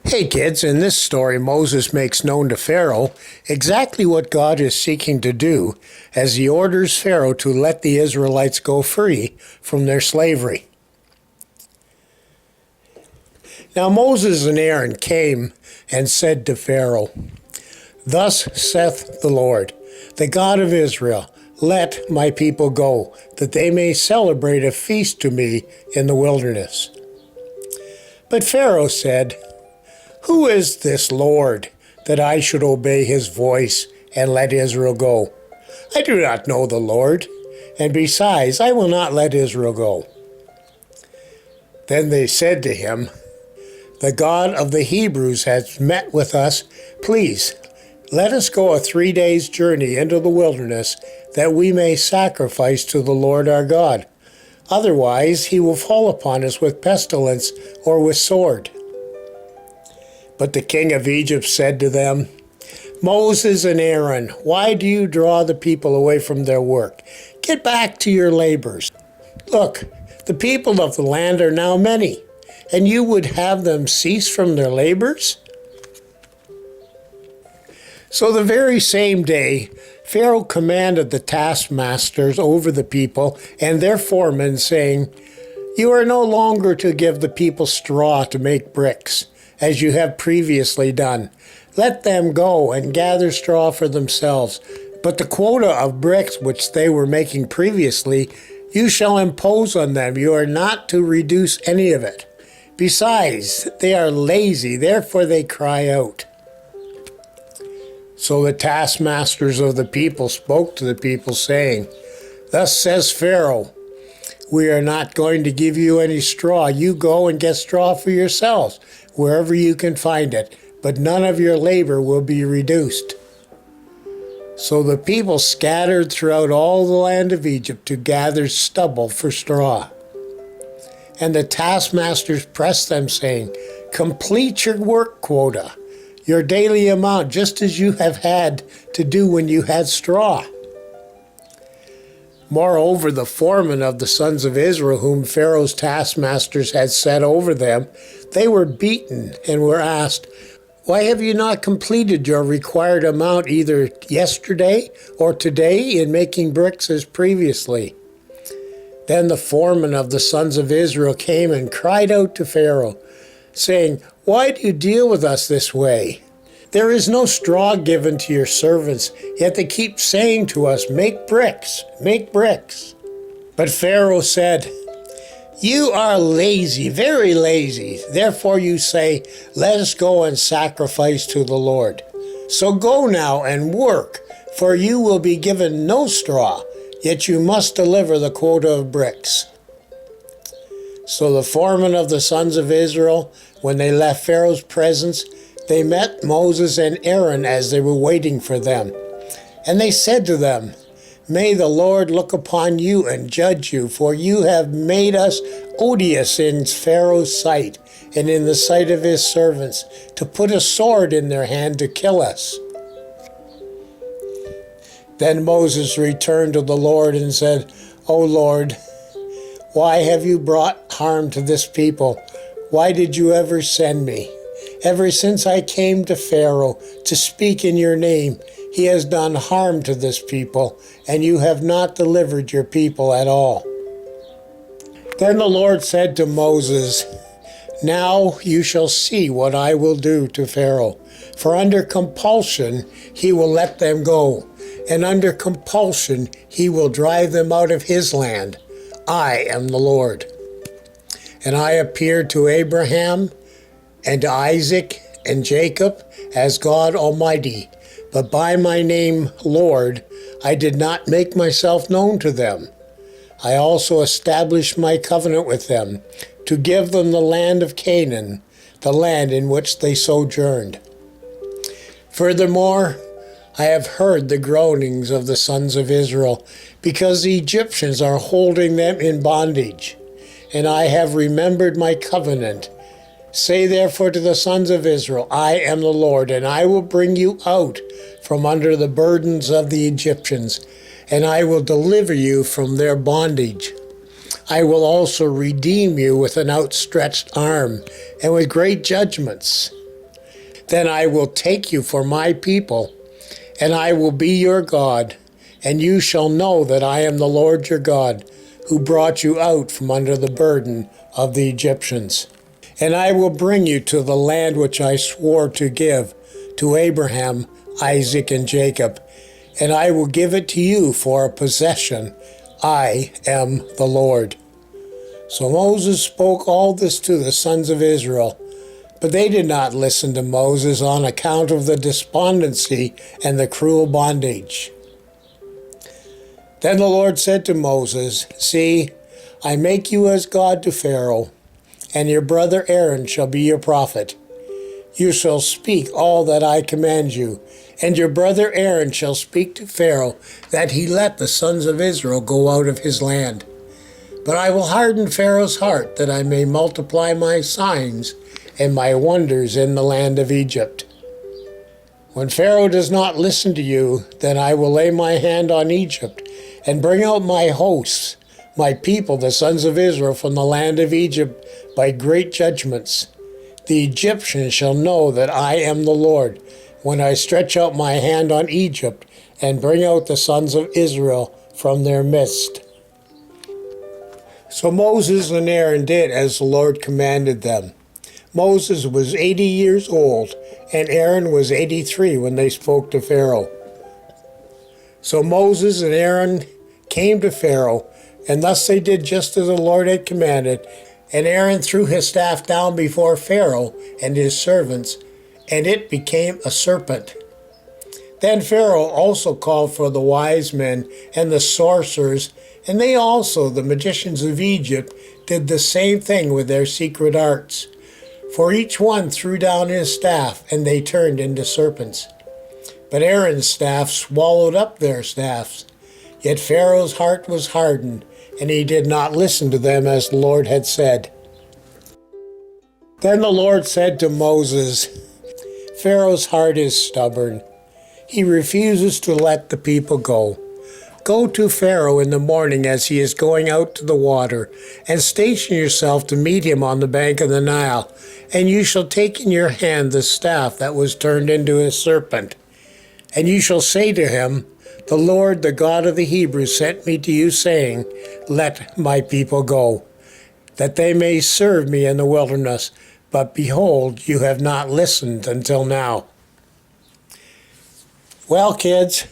Hey kids, in this story, Moses makes known to Pharaoh exactly what God is seeking to do as he orders Pharaoh to let the Israelites go free from their slavery. Now Moses and Aaron came and said to Pharaoh, "Thus saith the Lord, the God of Israel, let my people go, that they may celebrate a feast to me in the wilderness." But Pharaoh said, "Who is this Lord, that I should obey his voice and let Israel go? I do not know the Lord, and besides, I will not let Israel go." Then they said to him, "The God of the Hebrews has met with us. Please, let us go a 3 days' journey into the wilderness, that we may sacrifice to the Lord our God. Otherwise he will fall upon us with pestilence or with sword." But the king of Egypt said to them, "Moses and Aaron, why do you draw the people away from their work? Get back to your labors. Look, the people of the land are now many, and you would have them cease from their labors?" So the very same day, Pharaoh commanded the taskmasters over the people and their foremen, saying, "You are no longer to give the people straw to make bricks, as you have previously done. Let them go and gather straw for themselves. But the quota of bricks which they were making previously, you shall impose on them. You are not to reduce any of it. Besides, they are lazy, therefore they cry out." So the taskmasters of the people spoke to the people, saying, "Thus says Pharaoh, we are not going to give you any straw. You go and get straw for yourselves, wherever you can find it, but none of your labor will be reduced." So the people scattered throughout all the land of Egypt to gather stubble for straw. And the taskmasters pressed them, saying, "Complete your work quota, your daily amount, just as you have had to do when you had straw." Moreover, the foremen of the sons of Israel, whom Pharaoh's taskmasters had set over them, they were beaten and were asked, "Why have you not completed your required amount either yesterday or today in making bricks as previously?" Then the foreman of the sons of Israel came and cried out to Pharaoh, saying, "Why do you deal with us this way? There is no straw given to your servants, yet they keep saying to us, 'Make bricks, make bricks.'" But Pharaoh said, "You are lazy, very lazy. Therefore you say, 'Let us go and sacrifice to the Lord.' So go now and work, for you will be given no straw, yet you must deliver the quota of bricks." So the foremen of the sons of Israel, when they left Pharaoh's presence, they met Moses and Aaron as they were waiting for them. And they said to them, "May the Lord look upon you and judge you, for you have made us odious in Pharaoh's sight and in the sight of his servants, to put a sword in their hand to kill us." Then Moses returned to the Lord and said, "O Lord, why have you brought harm to this people? Why did you ever send me? Ever since I came to Pharaoh to speak in your name, he has done harm to this people, and you have not delivered your people at all." Then the Lord said to Moses, "Now you shall see what I will do to Pharaoh, for under compulsion he will let them go, and under compulsion he will drive them out of his land. I am the Lord." And I appeared to Abraham and to Isaac and Jacob as God Almighty, but by my name, Lord, I did not make myself known to them. I also established my covenant with them, to give them the land of Canaan, the land in which they sojourned. Furthermore, I have heard the groanings of the sons of Israel, because the Egyptians are holding them in bondage, and I have remembered my covenant. Say therefore to the sons of Israel, I am the Lord, and I will bring you out from under the burdens of the Egyptians, and I will deliver you from their bondage. I will also redeem you with an outstretched arm and with great judgments. Then I will take you for my people, and I will be your God, and you shall know that I am the Lord your God, who brought you out from under the burden of the Egyptians. And I will bring you to the land which I swore to give to Abraham, Isaac, and Jacob, and I will give it to you for a possession. I am the Lord. So Moses spoke all this to the sons of Israel, but they did not listen to Moses on account of the despondency and the cruel bondage. Then the Lord said to Moses, See, I make you as God to Pharaoh, and your brother Aaron shall be your prophet. You shall speak all that I command you, and your brother Aaron shall speak to Pharaoh, that he let the sons of Israel go out of his land. But I will harden Pharaoh's heart, that I may multiply my signs and my wonders in the land of Egypt. When Pharaoh does not listen to you, then I will lay my hand on Egypt, and bring out my hosts, my people, the sons of Israel, from the land of Egypt by great judgments. The Egyptians shall know that I am the Lord, when I stretch out my hand on Egypt, and bring out the sons of Israel from their midst. So Moses and Aaron did as the Lord commanded them. Moses was 80 years old, and Aaron was 83 when they spoke to Pharaoh. So Moses and Aaron came to Pharaoh, and thus they did just as the Lord had commanded. And Aaron threw his staff down before Pharaoh and his servants, and it became a serpent. Then Pharaoh also called for the wise men and the sorcerers, and they also, the magicians of Egypt, did the same thing with their secret arts. For each one threw down his staff, and they turned into serpents. But Aaron's staff swallowed up their staffs. Yet Pharaoh's heart was hardened, and he did not listen to them as the Lord had said. Then the Lord said to Moses, Pharaoh's heart is stubborn. He refuses to let the people go. Go to Pharaoh in the morning as he is going out to the water, and station yourself to meet him on the bank of the Nile, and you shall take in your hand the staff that was turned into a serpent. And you shall say to him, The Lord, the God of the Hebrews, sent me to you, saying, Let my people go, that they may serve me in the wilderness. But behold, you have not listened until now. Well, kids,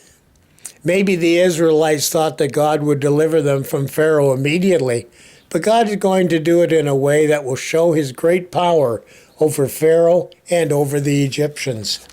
maybe the Israelites thought that God would deliver them from Pharaoh immediately, but God is going to do it in a way that will show his great power over Pharaoh and over the Egyptians.